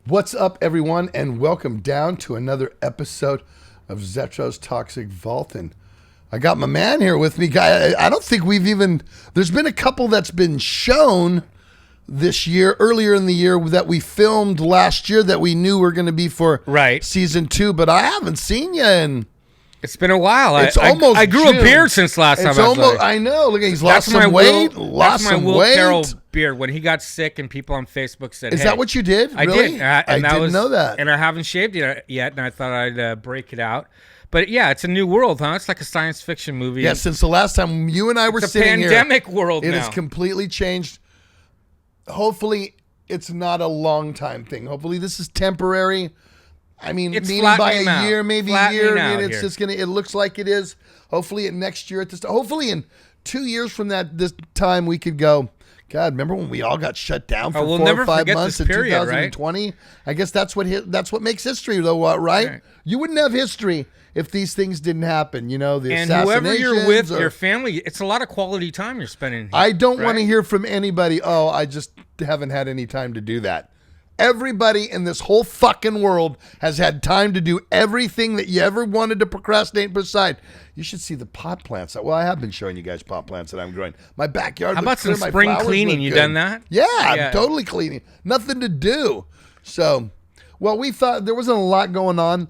What's up, everyone, and welcome down to another episode of Zetro's Toxic Vault. And I got my man here with me. Guy, I don't think we've even... There's been a couple that's been shown this year, earlier in the year, that we filmed last year that we knew were going to be for season 2, but I haven't seen you in... It's been a while. It's almost I grew June. a beard since last time. I know. Look, he's lost some weight. That's my Will Carroll beard. When he got sick and people on Facebook said, "Is that what you did?" I really? did. I didn't know that. And I haven't shaved it yet, and I thought I'd break it out. But yeah, it's a new world, huh? It's like a science fiction movie. Yeah, since the last time you and I were sitting here, it's a pandemic world now. It has completely changed. Hopefully, it's not a long time thing. Hopefully, this is temporary. I mean, meaning by a year, maybe a year. It's just gonna. It looks like it is. Hopefully, next year at this. Hopefully, in 2 years from this time, we could go. God, remember when we all got shut down for 4 or 5 months in 2020? Right? I guess that's what makes history, though, right? You wouldn't have history if these things didn't happen. You know, the assassinations. And whoever you're with, your family, it's a lot of quality time you're spending. I don't want to hear from anybody. Oh, I just haven't had any time to do that. Everybody in this whole fucking world has had time to do everything that you ever wanted to procrastinate beside. You should see the pot plants. Well, I have been showing you guys pot plants that I'm growing. My backyard. How about some spring cleaning? You done that? Yeah, I'm totally cleaning. Nothing to do. So, well, we thought there wasn't a lot going on.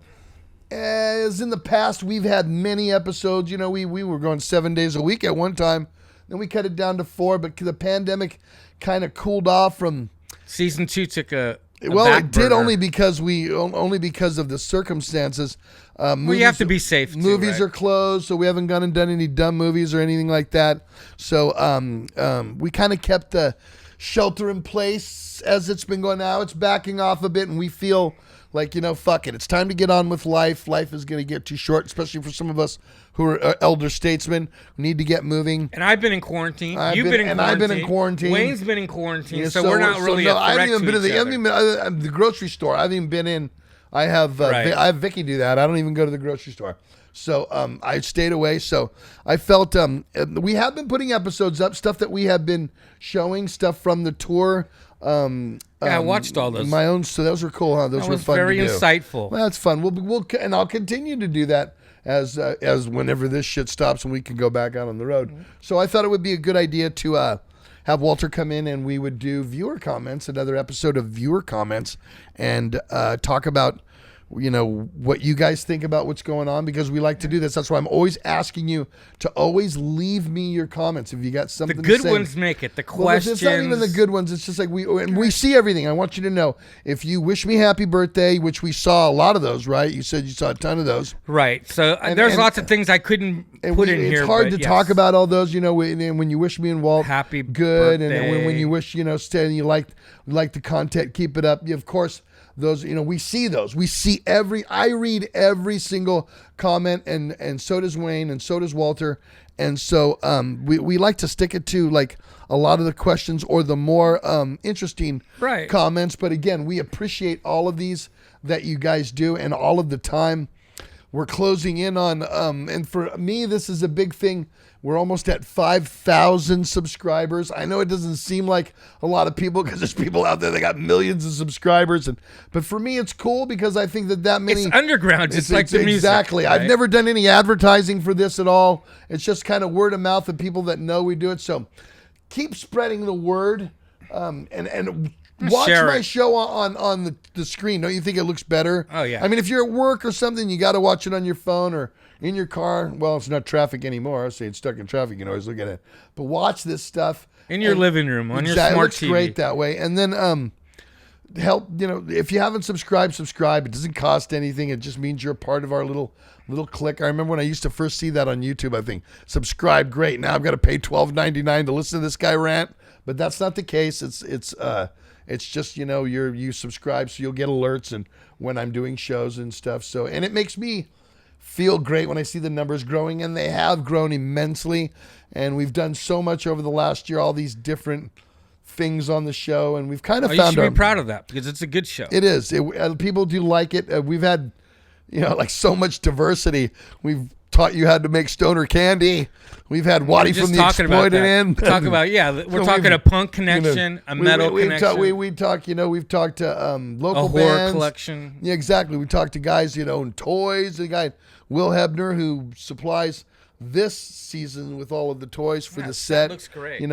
As in the past, we've had many episodes. You know, we were going 7 days a week at one time. Then we cut it down to 4, but the pandemic kind of cooled off from... Season 2 took a it did only because of the circumstances. You have to be safe too, movies are closed, so we haven't gone and done any dumb movies or anything like that. So we kind of kept the shelter in place as it's been going now. It's backing off a bit, and we feel like, fuck it. It's time to get on with life. Life is going to get too short, especially for some of us who are elder statesmen who need to get moving. And I've been in quarantine. You've been in quarantine. I've been in quarantine. Wayne's been in quarantine, so we're not really a threat I haven't even to been to each other. the grocery store. I haven't even been in. I have Vicky do that. I don't even go to the grocery store. So I stayed away. So I felt we have been putting episodes up, stuff that we have been showing, stuff from the tour. I watched all those. My own, so those were cool, huh? Those were fun to do. Very insightful. Well, that's fun. And I'll continue to do that as whenever this shit stops and we can go back out on the road. Mm-hmm. So I thought it would be a good idea to have Walter come in and we would do viewer comments, another episode of viewer comments, and talk about what you guys think about what's going on, because we like to do this. That's why I'm always asking you to always leave me your comments if you got something to say. The good ones make it. The questions. It's not even the good ones. It's just like we see everything. I want you to know, if you wish me happy birthday, which we saw a lot of those, right? You said you saw a ton of those. Right. So there's lots of things I couldn't put in here. It's hard to talk about all those, when you wish me and Walt happy good, birthday. And when you wish, stay and you like the content, keep it up. Of course, those, we see those. I read every single comment, and so does Wayne, and so does Walter. And so we like to stick it to like a lot of the questions or the more interesting comments. But again, we appreciate all of these that you guys do, and all of the time. We're closing in on, and for me, this is a big thing. We're almost at 5,000 subscribers. I know it doesn't seem like a lot of people, because there's people out there that got millions of subscribers. But for me, it's cool because I think that many... It's underground. It's like the music. Exactly. Right? I've never done any advertising for this at all. It's just kind of word of mouth of people that know we do it. So keep spreading the word, and watch my show on the screen. Don't you think it looks better? Oh, yeah. I mean, if you're at work or something, you got to watch it on your phone or in your car. Well, it's not traffic anymore. So it's stuck in traffic. You can always look at it. But watch this stuff. In your living room, on your smart TV. It looks great that way. And then help, if you haven't subscribed, subscribe. It doesn't cost anything. It just means you're a part of our little clique. I remember when I used to first see that on YouTube, I think, subscribe, great. Now I've got to pay $12.99 to listen to this guy rant. But that's not the case. It's just, you subscribe so you'll get alerts and when I'm doing shows and stuff. So, and it makes me feel great when I see the numbers growing, and they have grown immensely. And we've done so much over the last year, all these different things on the show, and we've kind of found you should be proud of that, because it's a good show. It is. People do like it. We've had, like so much diversity. We've taught you how to make stoner candy. We've had Waddy from the Exploited in. Talk about we're talking a punk connection, a metal connection. We've talked to local a horror bands. collection. Yeah, exactly. We talked to guys, in toys. The guy Will Hebner who supplies this season with all of the toys for the set. That looks great. We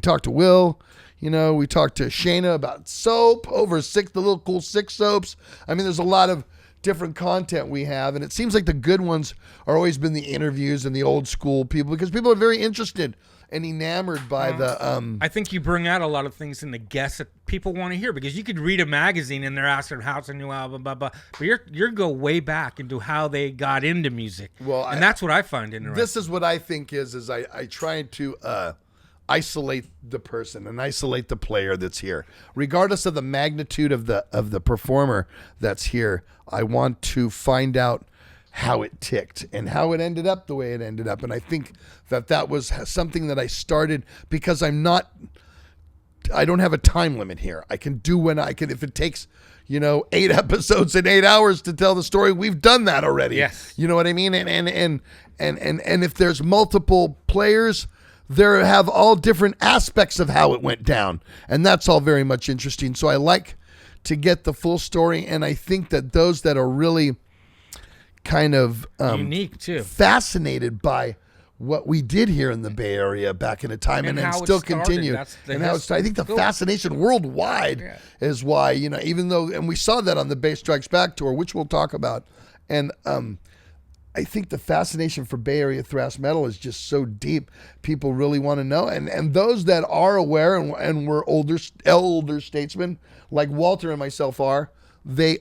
talked to Will. We talked to Shayna about soap, the little cool 6 soaps. I mean, there's a lot of different content we have, and it seems like the good ones are always been the interviews and the old school people, because people are very interested and enamored by I think you bring out a lot of things in the guests that people want to hear, because you could read a magazine and they're asking how's a new album, blah blah. But you're go way back into how they got into music. Well, that's what I find interesting. This is what I think is I try to isolate the person and isolate the player that's here, regardless of the magnitude of the performer that's here. I want to find out how it ticked and how it ended up the way it ended up. And I think that was something that I started because I don't have a time limit here. I can do when I can. If it takes 8 episodes in 8 hours to tell the story, we've done that already. Yes. You know what I mean? And if there's multiple players, there have all different aspects of how it went down, and that's all very much interesting. So I like to get the full story, and I think that those that are really kind of unique too, fascinated by what we did here in the Bay Area back in a time, and then still continue, and how it's, I think the fascination worldwide is why, even though, and we saw that on the Bay Strikes Back tour, which we'll talk about, and I think the fascination for Bay Area thrash metal is just so deep. People really want to know, and those that are aware and were elder statesmen like Walter and myself are, they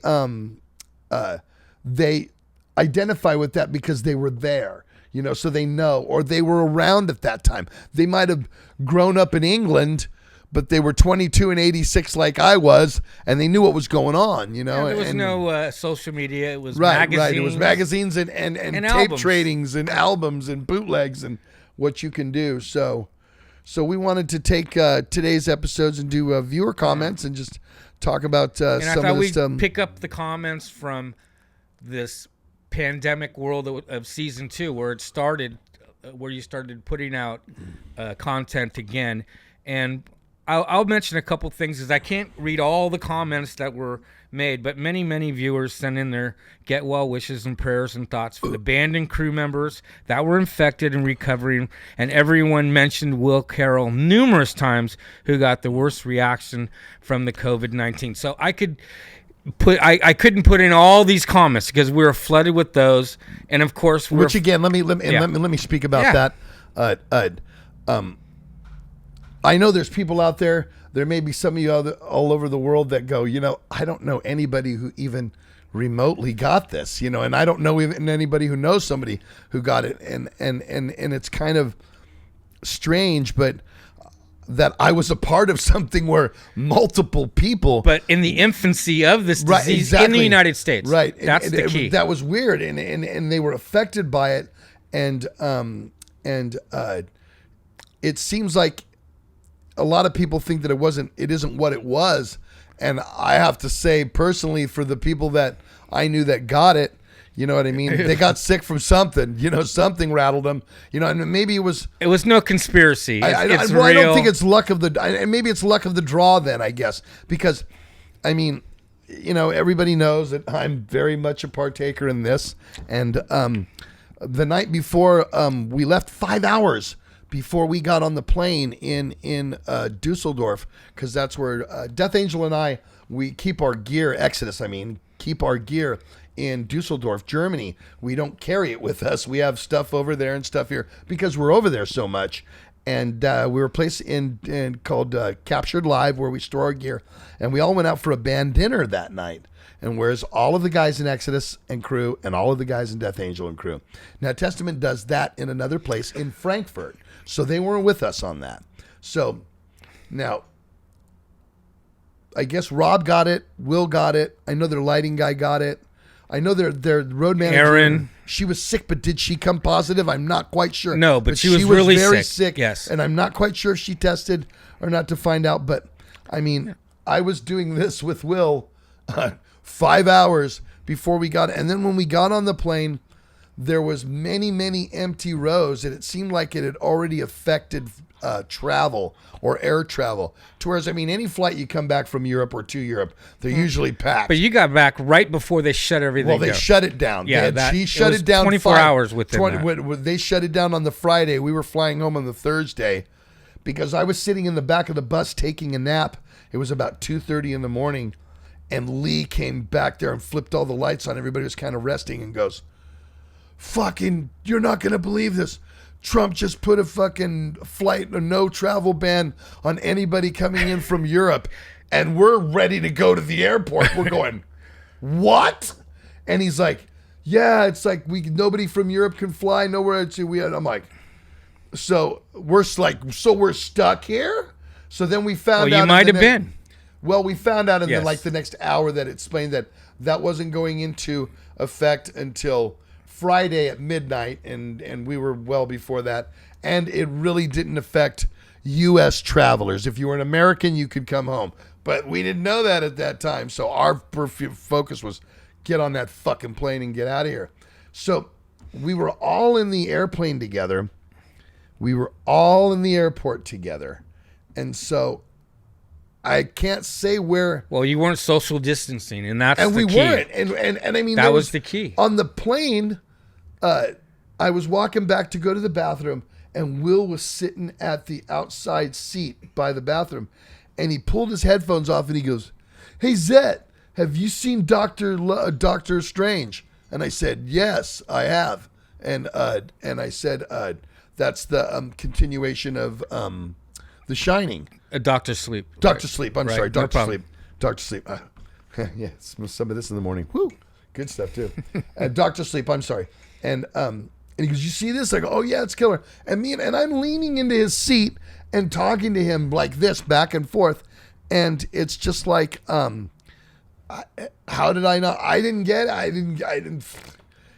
identify with that because they were there, so they know, or they were around at that time. They might have grown up in England, but they were 22 and 86 like I was, and they knew what was going on, There was no social media. It was magazines. Right. It was magazines and tape albums. tradings and albums and bootlegs and what you can do. So we wanted to take today's episodes and do viewer comments and just talk about some of this. Pick up the comments from this pandemic world of season 2, where it started, where you started putting out content again. And I'll mention a couple things, because I can't read all the comments that were made, but many viewers sent in their get well wishes and prayers and thoughts for the band and crew members that were infected and recovering, and everyone mentioned Will Carroll numerous times, who got the worst reaction from the COVID-19. So I couldn't put in all these comments because we were flooded with those, and of course, which again, let me speak about that. I know there's people out there. There may be some of you all over the world that go, I don't know anybody who even remotely got this, and I don't know even anybody who knows somebody who got it, and it's kind of strange, but that I was a part of something where multiple people, but in the infancy of this disease in the United States, right? That's the key. That was weird, and they were affected by it, and it seems like a lot of people think that it isn't what it was. And I have to say personally, for the people that I knew that got it, you know what I mean? They got sick from something, something rattled them, and maybe it was no conspiracy. I don't think it's luck of maybe it's luck of the draw then, I guess, because I mean, everybody knows that I'm very much a partaker in this. And the night before we left, 5 hours before we got on the plane in Dusseldorf, because that's where Death Angel and I, we keep our gear, keep our gear in Dusseldorf, Germany. We don't carry it with us. We have stuff over there and stuff here because we're over there so much. And we were placed in called Captured Live, where we store our gear. And we all went out for a band dinner that night. And whereas all of the guys in Exodus and crew and all of the guys in Death Angel and crew. Now, Testament does that in another place in Frankfurt. So they weren't with us on that. So now, I guess Rob got it. Will got it. I know their lighting guy got it. I know their road manager. Aaron. She was sick, but did she come positive? I'm not quite sure. No, but she was really very sick. Yes. And I'm not quite sure if she tested or not to find out. But, I mean, I was doing this with Will 5 hours before we got, and then when we got on the plane, there was many empty rows, and it seemed like it had already affected travel or air travel. To whereas, I mean, any flight you come back from Europe or to Europe, they're usually packed. But you got back right before they shut everything down. Well, they shut it down. Yeah, she shut it down 24 hours within that. They shut it down on the Friday. We were flying home on the Thursday because I was sitting in the back of the bus taking a nap. It was about 2:30 in the morning, and Lee came back there and flipped all the lights on. Everybody was kind of resting and goes, "Fucking, you're not going to believe this. Trump just put a fucking a no travel ban on anybody coming in from Europe, and we're ready to go to the airport." We're going, "What?" And he's like, "Yeah, it's like nobody from Europe can fly nowhere to." I'm like, so we're stuck here. So then we found out. Well, you might have been. Well, we found out in Yes. the next hour that it explained that wasn't going into effect until Friday at midnight, and we were well before that, and it really didn't affect U.S. travelers. If you were an American, you could come home, but we didn't know that at that time, so our focus was get on that fucking plane and get out of here. So we were all in the airplane together. We were all in the airport together, and so I can't say where. Well, you weren't social distancing, and that's and the we key. weren't, and I mean That was the key. on the plane. I was walking back to go to the bathroom, and Will was sitting at the outside seat by the bathroom, and he pulled his headphones off and he goes, "Hey Zet, have you seen Doctor Strange?" And I said, "Yes, I have." And I said, "That's the continuation of The Shining." Doctor Sleep. Doctor Sleep. I'm Right, sorry, no Doctor problem. Sleep. Doctor Sleep. Yeah, some of this in the morning. Woo, good stuff too. Doctor Sleep. I'm sorry. And he goes, "You see this?" I go, "Oh yeah, it's killer." And I'm leaning into his seat and talking to him like this back and forth, and it's just like, how did I not? I didn't get it. I didn't.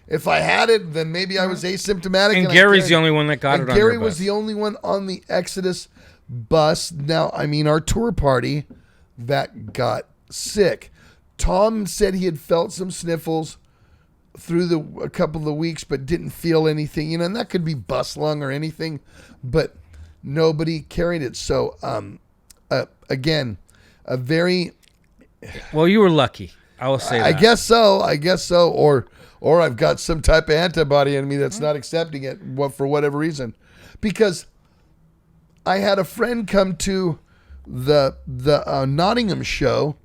If I had it, then maybe I was asymptomatic. And Gary's the only one that got it on Gary your was bus. the only one on the Exodus bus. Now, I mean, our tour party that got sick. Tom said he had felt some sniffles through a couple of weeks, but didn't feel anything, and that could be bus lung or anything, but nobody carried it. So, again, a very, Well, you were lucky. I will say that. I guess so, or I've got some type of antibody in me that's not accepting it for whatever reason, because I had a friend come to the Nottingham show,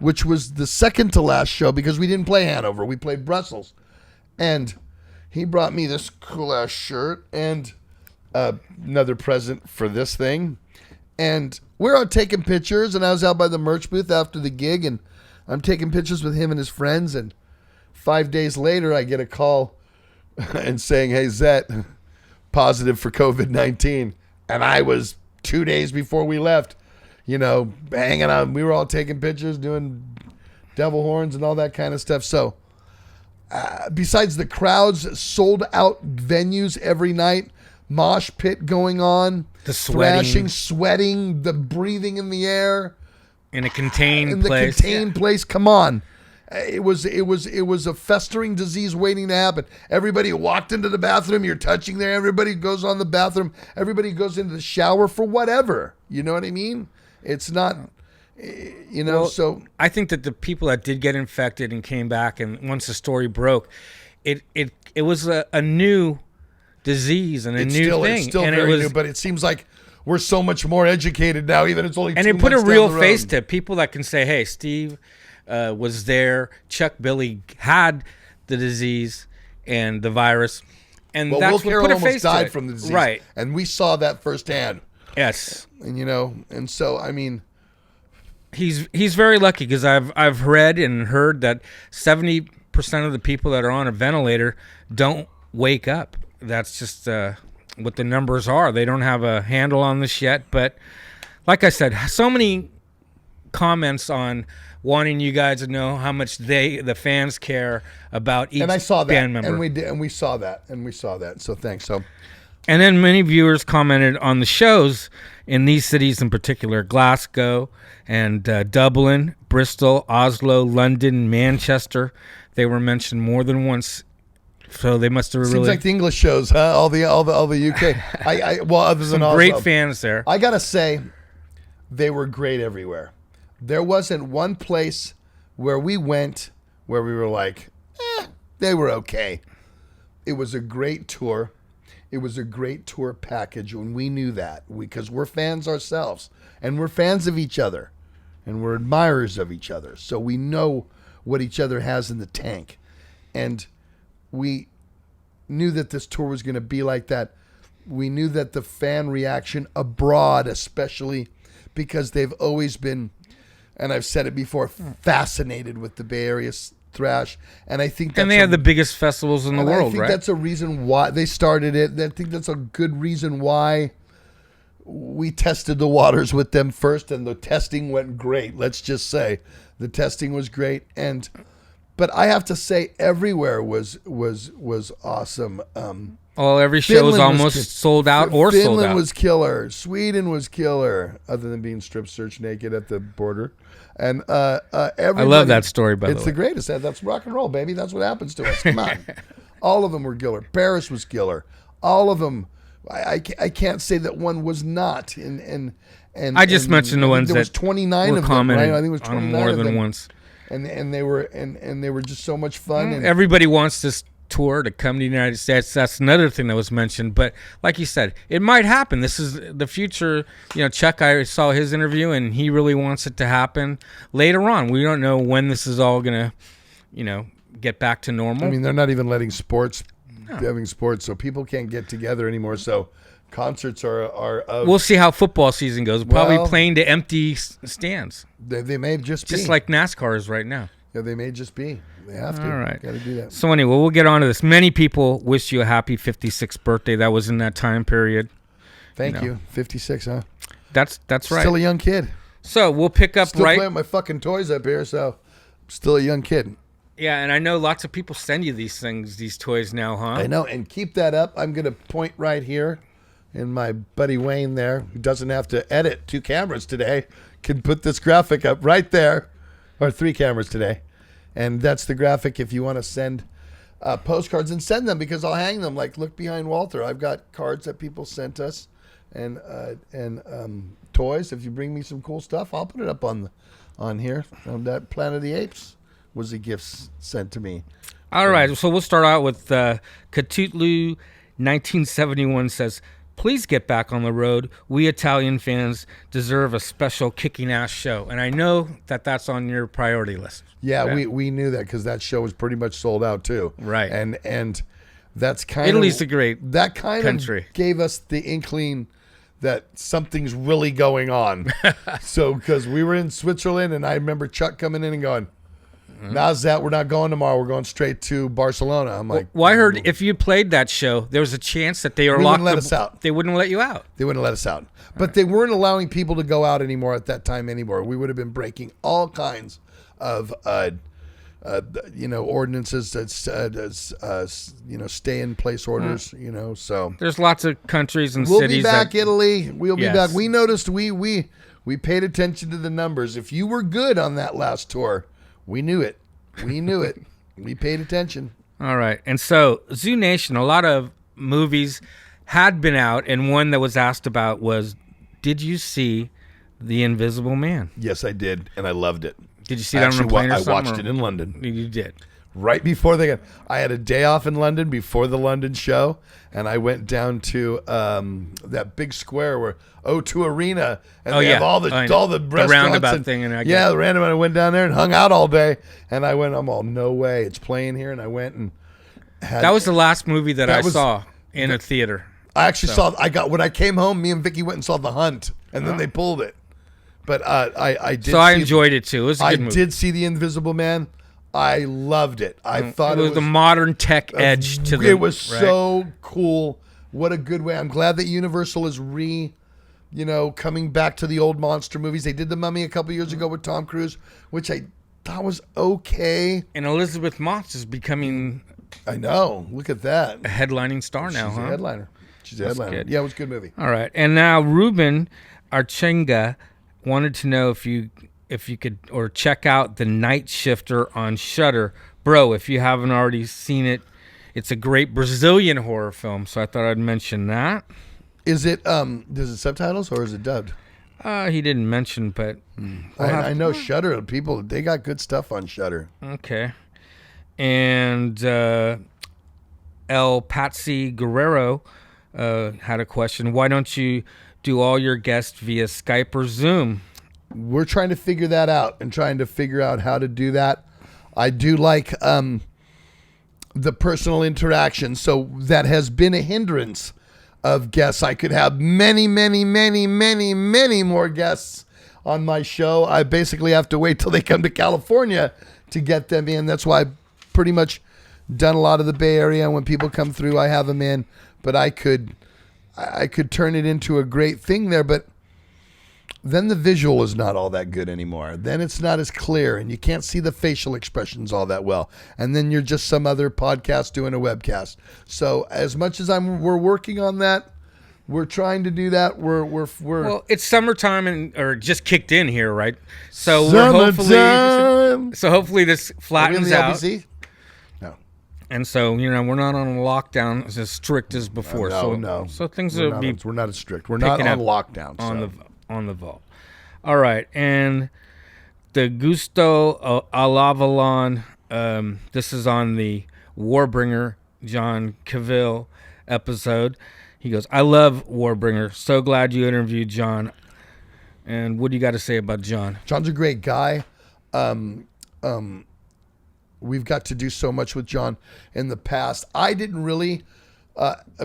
which was the second to last show because we didn't play Hanover. We played Brussels. And he brought me this cool ass shirt and another present for this thing. And we're out taking pictures, and I was out by the merch booth after the gig, and I'm taking pictures with him and his friends. And 5 days later, I get a call and saying, "Hey, Zet, positive for COVID-19. And I was 2 days before we left, hanging out. We were all taking pictures, doing devil horns and all that kind of stuff. So besides the crowds, sold out venues every night, mosh pit going on, The sweating. sweating, the breathing in the air. In a contained In the place. contained place, come on. It was a festering disease waiting to happen. Everybody walked into the bathroom. You're touching there. Everybody goes on the bathroom. Everybody goes into the shower for whatever. You know what I mean? It's not, Well, so. I think that the people that did get infected and came back, and once the story broke, it was a new disease and a new thing. It's still and very it was, new, but it seems like we're so much more educated now, even it's only and 2 it put a months real down the face road. to people that can say, "Hey, Steve was there. Chuck Billy had the disease and the virus," and Well, that's Will what Carroll put a almost face to died it. from the disease. Right. And we saw that firsthand. Yes. And, and so, I mean, He's very lucky because I've read and heard that 70% of the people that are on a ventilator don't wake up. That's just what the numbers are. They don't have a handle on this yet. But like I said, so many comments on wanting you guys to know how much the fans care about each and I saw that, band member. and we saw that. So thanks. So. And then many viewers commented on the shows in these cities in particular: Glasgow and Dublin, Bristol, Oslo, London, Manchester. they were mentioned more than once. So they must have really... Seems like the English shows, huh? All the UK. Well, other than some great Oslo. fans there. I gotta say, they were great everywhere. There wasn't one place where we went where we were like, they were okay. It was a great tour. It was a great tour package, and we knew that because we're fans ourselves, and we're fans of each other, and we're admirers of each other. So we know what each other has in the tank, and we knew that this tour was going to be like that. We knew that the fan reaction abroad, especially because they've always been, and I've said it before, fascinated with the Bay Area thrash, and I think and they have the biggest festivals in the world, I think right? that's a reason why they started it. I think that's a good reason why we tested the waters with them first, and the testing went great. Let's just say the testing was great, but I have to say everywhere was awesome. Every show was almost sold out or sold out. Finland was killer. Sweden was killer, other than being strip search naked at the border. And I love that story, by the way. It's the greatest. That's rock and roll, baby. That's what happens to us. Come on. All of them were killer. Paris was killer. All of them. I can't say that one was not. And I just mentioned the ones there was 29 of them, right? I think it was 29 more of than them. once. And they were just so much fun. And everybody wants this tour to come to the United States. That's another thing that was mentioned. But like you said, it might happen. This is the future. Chuck, I saw his interview, and he really wants it to happen later on. We don't know when this is all going to, get back to normal. I mean, they're not even letting having sports, so people can't get together anymore. So concerts are we'll see how football season goes. Probably playing to empty stands. They may just be. Just like NASCAR is right now. Yeah, they may just be. They have to. All right. Got to do that. So anyway, we'll get on to this. Many people wish you a happy 56th birthday. That was in that time period. Thank you. 56, huh? That's right. Still a young kid. So we'll pick up Still right. playing my fucking toys up here, so still a young kid. Yeah, and I know lots of people send you these toys now, huh? I know, and keep that up. I'm going to point right here, and my buddy Wayne there, who doesn't have to edit 2 cameras today, can put this graphic up right there, or 3 cameras today. And that's the graphic if you want to send postcards, and send them, because I'll hang them. Like, look behind Walter. I've got cards that people sent us, and toys. If you bring me some cool stuff, I'll put it up on here. That Planet of the Apes was a gift sent to me. All right, so we'll start out with Catutlu 1971 says, please get back on the road. We Italian fans deserve a special kicking ass show. And I know that that's on your priority list. Yeah, right? we knew that because that show was pretty much sold out too. Right. And that's kind Italy's a great that kind country. Of gave us the inkling that something's really going on. So because we were in Switzerland, and I remember Chuck coming in and going, "Now's that we're not going tomorrow. We're going straight to Barcelona." I'm like, well, I heard if you played that show, there was a chance that they were locked. Wouldn't let us out. They wouldn't let you out. They wouldn't let us out. But they weren't allowing people to go out anymore at that time anymore. We would have been breaking all kinds of, ordinances that stay in place orders. So there's lots of countries and we'll cities. We'll be back, Italy. We'll be back. We noticed we paid attention to the numbers. If you were good on that last tour, we knew it. We paid attention. All right. And so Zoo Nation, a lot of movies had been out, and one that was asked about was, did you see The Invisible Man? Yes, I did, and I loved it. Did you see that on a plane or something? I watched it in London. You did. Right before I had a day off in London before the London show, and I went down to that big square where O2 Arena, and they have all the restaurants, roundabout thing, and the roundabout. I went down there and hung out all day, and I went, I'm all, no way, it's playing here, and I went and had. That was the last movie that I saw in a theater. I actually when I came home, me and Vicky went and saw The Hunt, and then they pulled it. But I did. So I enjoyed it too. It was a good movie. I did see The Invisible Man. I loved it. I thought it was the modern tech edge to the. It was so cool. What a good way. I'm glad that Universal is coming back to the old monster movies. They did The Mummy a couple years ago with Tom Cruise, which I thought was okay. And Elizabeth Moss is becoming. I know. Look at that. A headlining star now, She's a headliner. She's a headliner. Good. Yeah, it was a good movie. All right. And now Ruben Archenga wanted to know if you could or check out The Night Shifter on Shudder. Bro, if you haven't already seen it, it's a great Brazilian horror film, so I thought I'd mention that. Is it does it subtitles or is it dubbed? He didn't mention, but I know Shudder people, they got good stuff on Shudder. Okay. And El Patsy Guerrero had a question. Why don't you do all your guests via Skype or Zoom? We're trying to figure that out and trying to figure out how to do that. I do like the personal interaction, so that has been a hindrance of guests. I could have many more guests on my show. I basically have to wait till they come to California to get them in. That's why I've pretty much done a lot of the Bay Area. When people come through, I have them in. But I could turn it into a great thing there, but then the visual is not all that good anymore. Then it's not as clear, and you can't see the facial expressions all that well. And then you're just some other podcast doing a webcast. So as much as we're working on that, we're trying to do that. We're Well, it's summertime or just kicked in here, right? So hopefully this flattens out. LBC? No. And so, we're not on lockdown as strict as before. No. So things we're will be we're not as strict. We're not on lockdown. On the vault. All right, and the Gusto Alavalon, this is on the Warbringer John Cavill episode. He goes, I love Warbringer. So glad you interviewed John. And what do you got to say about John? John's a great guy. We've got to do so much with John in the past. I didn't really,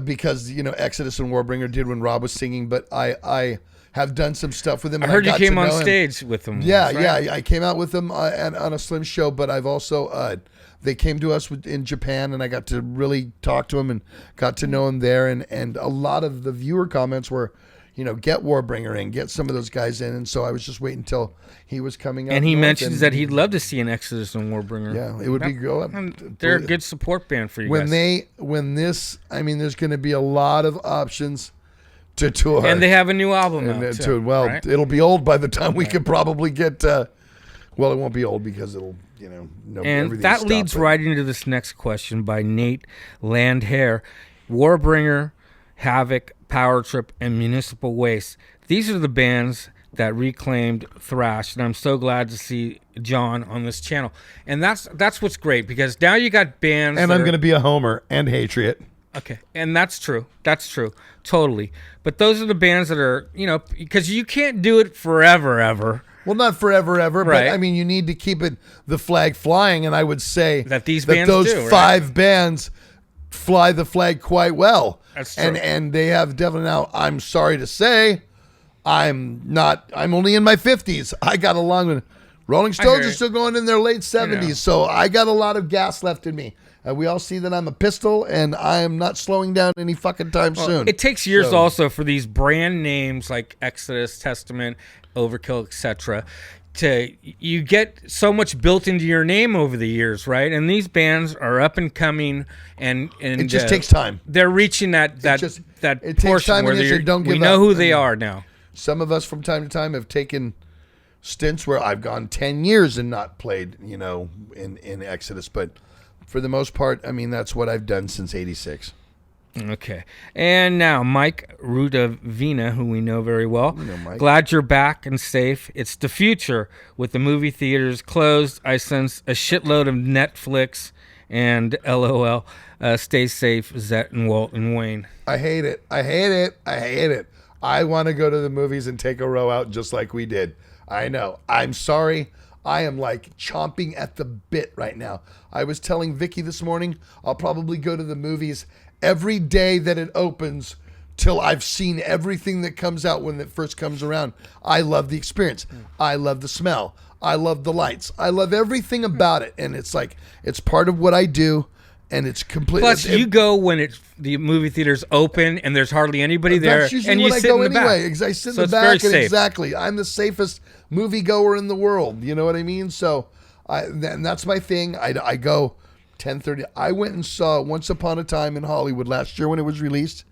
because, Exodus and Warbringer did when Rob was singing, but I have done some stuff with him. I heard you came on stage with him. Yeah, right? Yeah. I came out with them on a Slim show, but I've also, they came to us in Japan, and I got to really talk to him and got to know him there. And a lot of the viewer comments were, get Warbringer in, get some of those guys in. And so I was just waiting until he was coming up. And he mentions that he'd love to see an Exodus and Warbringer. Yeah, it would be good. They're a good support band for you guys. There's going to be a lot of options to tour. And they have a new album out, too. Well, right? It'll be old by the time we could probably get, it won't be old because it'll, and that leads right into this next question by Nate Landhair. Warbringer, Havoc, Power Trip, and Municipal Waste. These are the bands that reclaimed thrash, and I'm so glad to see John on this channel. And that's what's great, because now you got bands. And I'm going to be a homer and Hatriot. Okay, and that's true. Totally. But those are the bands that are, because you can't do it forever, ever. Well, not forever, ever, right. But I mean, you need to keep the flag flying, and I would say that those five bands fly the flag quite well. That's true. And they have definitely now. I'm sorry to say, I'm only in my 50s. I got along with Rolling Stones are still going in their late 70s, so I got a lot of gas left in me. We all see that I'm a pistol, and I am not slowing down any fucking time soon. It takes years also for these brand names like Exodus, Testament, Overkill, etc. You get so much built into your name over the years, right? And these bands are up and coming, and it just takes time. They're reaching that portion where we know who they are now. Some of us from time to time have taken stints where I've gone 10 years and not played, in Exodus, but for the most part, I mean, that's what I've done since '86. Okay. And now, Mike Rudavina, who we know very well. We know Mike. Glad you're back and safe. It's the future. With the movie theaters closed, I sense a shitload of Netflix and LOL. Stay safe, Zet and Walt and Wayne. I hate it. I want to go to the movies and take a row out just like we did. I know. I'm sorry. I am like chomping at the bit right now. I was telling Vicky this morning, I'll probably go to the movies every day that it opens till I've seen everything that comes out when it first comes around. I love the experience. I love the smell. I love the lights. I love everything about it. And it's like, it's part of what I do. And it's completely. Plus, you go when the movie theater's open and there's hardly anybody there, and you sit in the back. I sit in the back, and exactly, I'm the safest moviegoer in the world. You know what I mean? So, and that's my thing. I go 10:30. I went and saw Once Upon a Time in Hollywood last year when it was released.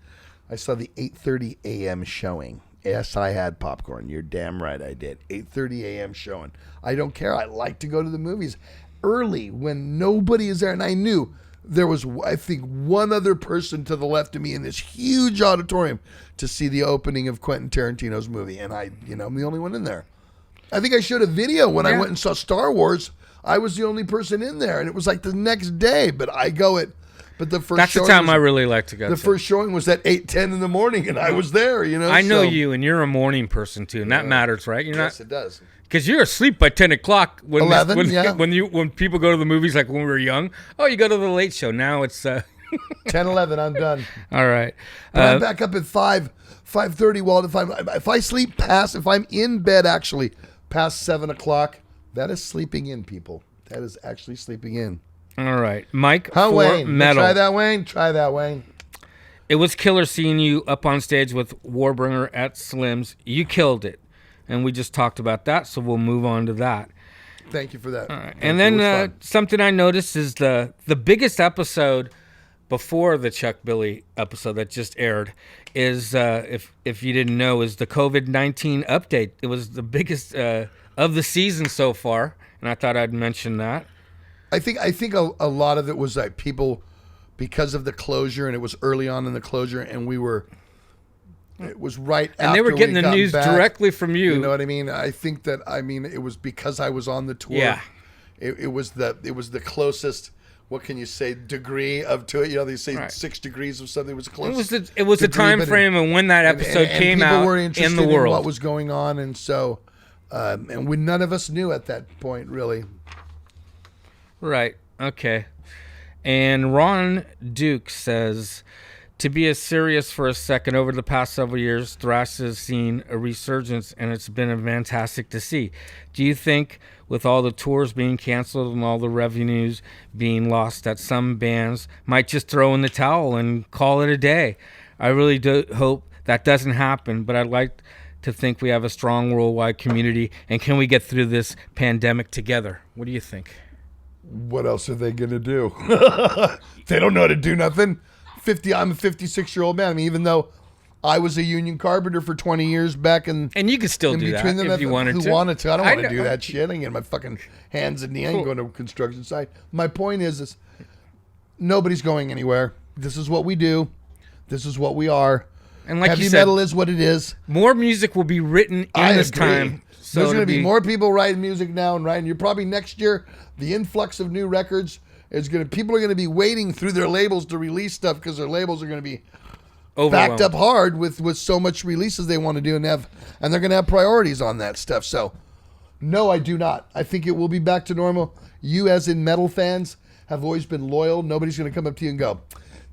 I saw the 8:30 a.m. showing. Yes, I had popcorn. You're damn right I did. 8:30 a.m. showing. I don't care. I like to go to the movies. early when nobody is there, and I knew there was, I think, one other person to the left of me in this huge auditorium to see the opening of Quentin Tarantino's movie, and I'm the only one in there. I think I showed a video when I went and saw Star Wars. I was the only person in there, and it was like the next day. But the first. That's the time I really like to go. The first showing was at 8:10 in the morning, and I was there. I know you, and you're a morning person too, and that matters, right? Yes, it does. Because you're asleep by 10 o'clock when 11, when people go to the movies, like when we were young. Oh, you go to the late show. Now it's 10, 11. I'm done. All right. But I'm back up at 5:30. Walt, if I'm in bed actually past 7 o'clock, that is sleeping in, people. That is actually sleeping in. All right, Mike. Wayne? Metal. Try that, Wayne. It was killer seeing you up on stage with Warbringer at Slim's. You killed it. And we just talked about that, so we'll move on to that. Thank you for that. All right. And then something I noticed is the biggest episode before the Chuck Billy episode that just aired is, if you didn't know, is the COVID-19 update. It was the biggest of the season so far, and I thought I'd mention that. I think a lot of it was like people, because of the closure, and it was early on in the closure, and it was right after. And they were getting the news back directly from you. You know what I mean? I think that it was because I was on the tour. Yeah. It was the closest. What can you say? Degree to it. They say 6 degrees of something. It was close. It was a time frame of when that episode came out were interested in the world. What was going on, and so, and none of us knew at that point really. Right. Okay. And Ron Duke says, to be as serious for a second, over the past several years, thrash has seen a resurgence, and it's been fantastic to see. Do you think, with all the tours being canceled and all the revenues being lost, that some bands might just throw in the towel and call it a day? I really do hope that doesn't happen, but I'd like to think we have a strong worldwide community, and can we get through this pandemic together? What do you think? What else are they going to do? They don't know how to do nothing. I'm a 56-year-old man. I mean, even though I was a union carpenter for 20 years back in, and you could still do that if you wanted to. Who wanted to? I don't want to do that shit. I ain't getting my fucking hands in the end going to a construction site. My point is nobody's going anywhere. This is what we do. This is what we are. And like heavy you said, metal is what it is. More music will be written in this time. So there's going to be more people writing music now and writing. You're probably next year, the influx of new records. People are going to be waiting through their labels to release stuff because their labels are going to be backed up hard with so much releases they want to do and they're going to have priorities on that stuff. So, no, I do not. I think it will be back to normal. You, as in metal fans, have always been loyal. Nobody's going to come up to you and go,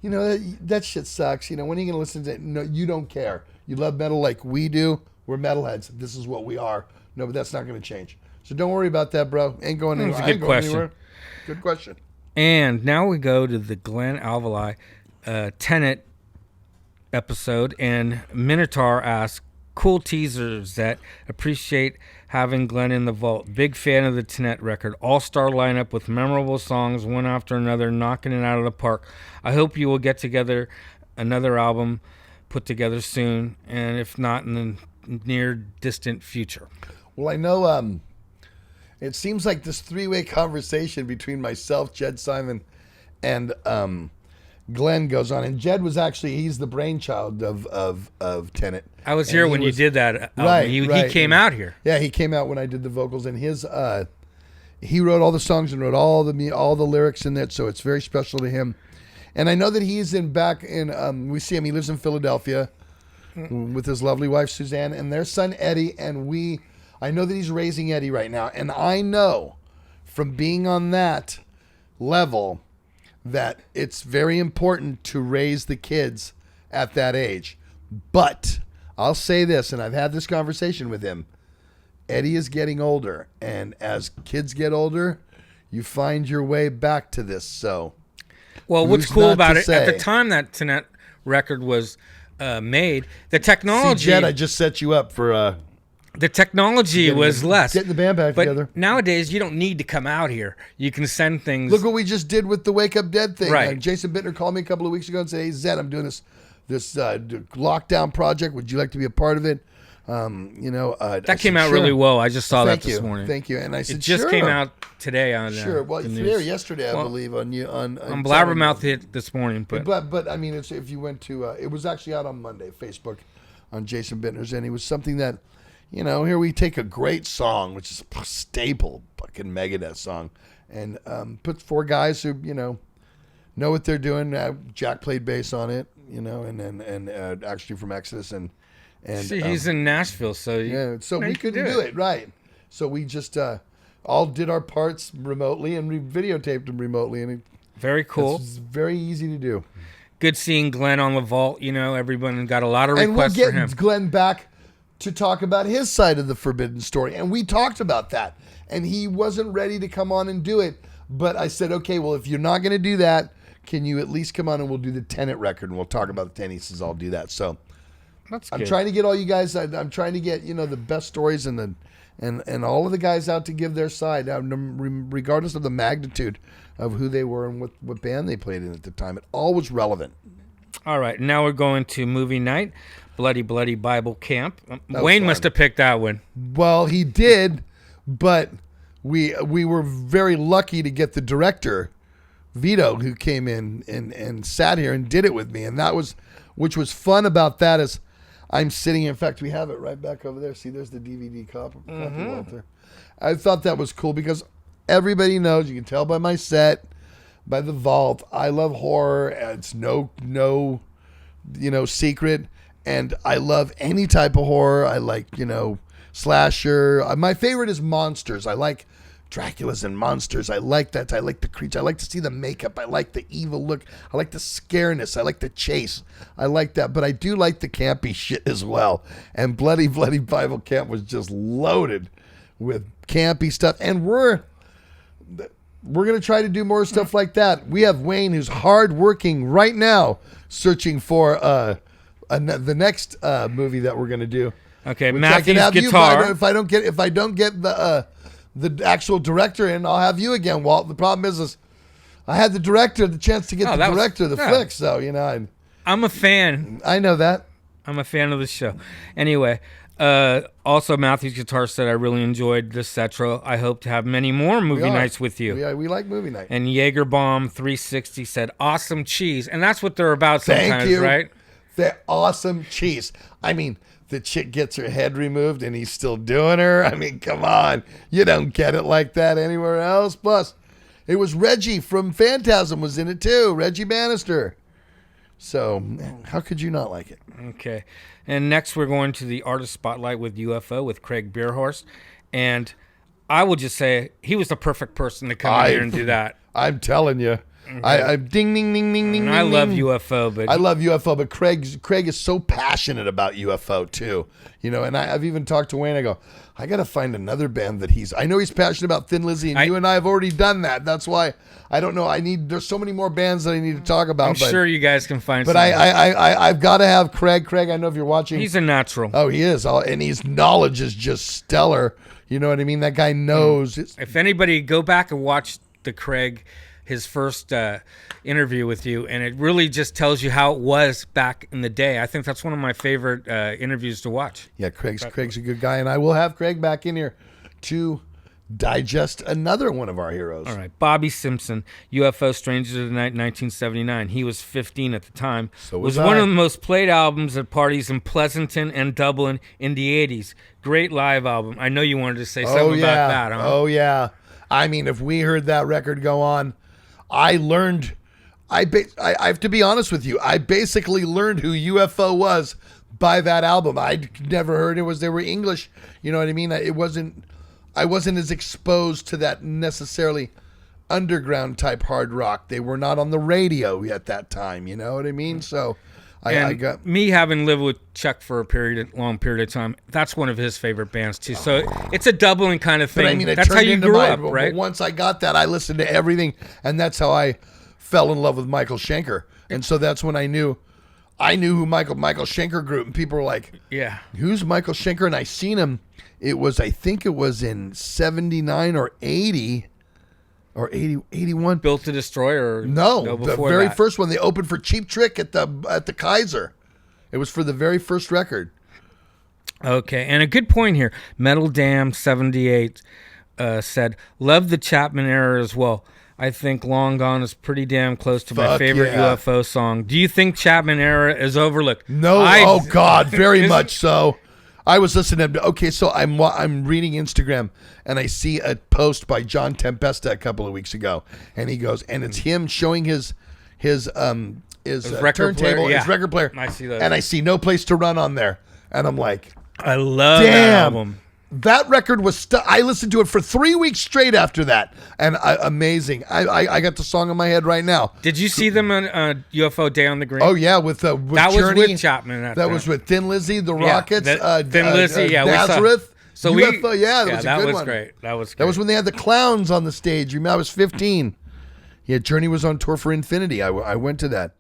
that shit sucks. When are you going to listen to it? No, you don't care. You love metal like we do. We're metalheads. This is what we are. No, but that's not going to change. So don't worry about that, bro. Ain't going anywhere. That's a good question. Good question. And now we go to the Glenn Alvali Tenet episode, and Minotaur asks, cool teasers that appreciate having Glenn in the vault. Big fan of the Tenet record. All-star lineup with memorable songs, one after another, knocking it out of the park. I hope you will get together another album put together soon, and if not in the near distant future. Well, I know it seems like this three-way conversation between myself, Jed Simon, and Glenn goes on. And Jed was he's the brainchild of Tenet. I was here when you did that. Right, he came out here. Yeah, he came out when I did the vocals, and he wrote all the songs and wrote all the lyrics in it, so it's very special to him. And I know that he's we see him, he lives in Philadelphia with his lovely wife, Suzanne, and their son, Eddie, and I know that he's raising Eddie right now, and I know from being on that level that it's very important to raise the kids at that age. But I'll say this, and I've had this conversation with him, Eddie is getting older, and as kids get older, you find your way back to this. So, well, what's cool about it, at the time that Tenet record was made, the technology... See, Jed, I just set you up for... the technology was less. Getting the band back together. Nowadays, you don't need to come out here. You can send things. Look what we just did with the Wake Up Dead thing. Right. Jason Bittner called me a couple of weeks ago and said, hey, Zed, I'm doing this lockdown project. Would you like to be a part of it? That came out really well. I just saw that this morning. Thank you. And I said, it just came out today on sure. Well, the today news. or yesterday, I believe, on Blabbermouth hit this morning, but I mean, if you went to, it was actually out on Monday, Facebook, on Jason Bittner's, and it was something that, here we take a great song, which is a staple fucking Megadeth song, and put 4 guys who know what they're doing. Jack played bass on it, and actually from Exodus, and see, he's in Nashville, so we couldn't do it right. So we just all did our parts remotely, and we videotaped them remotely, and very cool. It's very easy to do. Good seeing Glenn on the vault. Everyone got a lot of requests and we'll for him. get Glenn back to talk about his side of the Forbidden Story, and we talked about that, and he wasn't ready to come on and do it. But I said, okay, well, if you're not going to do that, can you at least come on and we'll do the Tenet record, and we'll talk about the Tenet. He says, I'll do that. So that's I'm good. trying to get all you guys. I'm trying to get the best stories and all of the guys out to give their side, regardless of the magnitude of who they were and what band they played in at the time. It all was relevant. All right, now we're going to movie night, Bloody Bloody Bible Camp. Wayne fun. must have picked that one. Well, he did, but we were very lucky to get the director, Vito, who came in and sat here and did it with me, and which was fun about that is I'm sitting. In fact, we have it right back over there. See, there's the DVD copy Walter. I thought that was cool because everybody knows. You can tell by my set, by the vault. I love horror. It's no secret, and I love any type of horror. I like slasher. My favorite is monsters. I like Dracula's and monsters. I like that. I like the creature. I like to see the makeup. I like the evil look. I like the scareness. I like the chase. I like that. But I do like the campy shit as well. And Bloody Bloody Bible Camp was just loaded with campy stuff. And we're going to try to do more stuff like that. We have Wayne, who's hard working right now, searching for the next movie that we're going to do. Okay, Matthew's guitar. If I don't get the actual director in, I'll have you again, Walt. The problem is I had the chance to get the director of the flick, so I'm a fan. I know that. I'm a fan of the show. Anyway, also Matthew's guitar said I really enjoyed this Zetro. I hope to have many more movie nights with you. Yeah, we like movie night. And Jaegerbomb 360 said awesome cheese, and that's what they're about sometimes, Thank you. right? They're awesome cheese. I mean, the chick gets her head removed and he's still doing her. I mean, come on. You don't get it like that anywhere else. Plus, it was Reggie from Phantasm was in it too. Reggie Bannister. So, how could you not like it? Okay. And next we're going to the Artist Spotlight with UFO with Craig Beerhorst. And I will just say he was the perfect person to come in here and do that. I'm telling you. Okay. I ding, ding, ding, ding, ding. I love UFO, but I love UFO, but Craig is so passionate about UFO too. And I've even talked to Wayne. I go, I got to find another band that I know he's passionate about Thin Lizzy, and you and I have already done that. That's why I don't know. There's so many more bands that I need to talk about. I'm sure you guys can find. But I've got to have Craig. Craig, I know if you're watching. He's a natural. Oh, he is, and his knowledge is just stellar. You know what I mean? That guy knows. If anybody, go back and watch the Craig. His first interview with you, and it really just tells you how it was back in the day. I think that's one of my favorite interviews to watch. Yeah, Craig's a good guy, and I will have Craig back in here to digest another one of our heroes. All right, Bobby Simpson, UFO Strangers of the Night, 1979. He was 15 at the time. So was one of the most played albums at parties in Pleasanton and Dublin in the 80s. Great live album. I know you wanted to say something about that, huh? Oh, yeah. I mean, if we heard that record go on, I have to be honest with you. I basically learned who UFO was by that album. I'd never heard they were English. You know what I mean? I wasn't as exposed to that necessarily underground type hard rock. They were not on the radio at that time. You know what I mean? So me having lived with Chuck for a long period of time, that's one of his favorite bands too. So it's a doubling kind of thing. But that's how you grew up, right? Once I got that, I listened to everything, and that's how I fell in love with Michael Schenker. And so that's when I knew who Michael Schenker group, and people were like, "Yeah, who's Michael Schenker?" And I seen him. I think it was in 79 or 80. Or 81. Built to Destroy, or no, the very first one. They opened for Cheap Trick at the Kaiser. It was for the very first record. Okay, and a good point here. Metal Dam 78 said, "Love the Chapman era as well. I think Long Gone is pretty damn close to my Fuck favorite yeah. UFO song. Do you think Chapman era is overlooked?" No, oh God, very Isn't- much so. I was listening to, okay, so I'm reading Instagram and I see a post by John Tempesta a couple of weeks ago, and he goes, and it's him showing his record player, turntable, yeah. his record player, I see that. and I see No Place to Run on there, and I'm like, I love that damn. album. That record was I listened to it for 3 weeks straight after that, and amazing. I got the song in my head right now. Did you see them on UFO Day on the Green? Oh yeah, with that Journey. was with Chapman. That was with Thin Lizzy, the Rockets, Thin Lizzy, yeah, we saw- Nazareth. So UFO, yeah, that was a that good was one. great. That was great. That was when they had the clowns on the stage. You remember, I was 15. Yeah, Journey was on tour for Infinity. I went to that.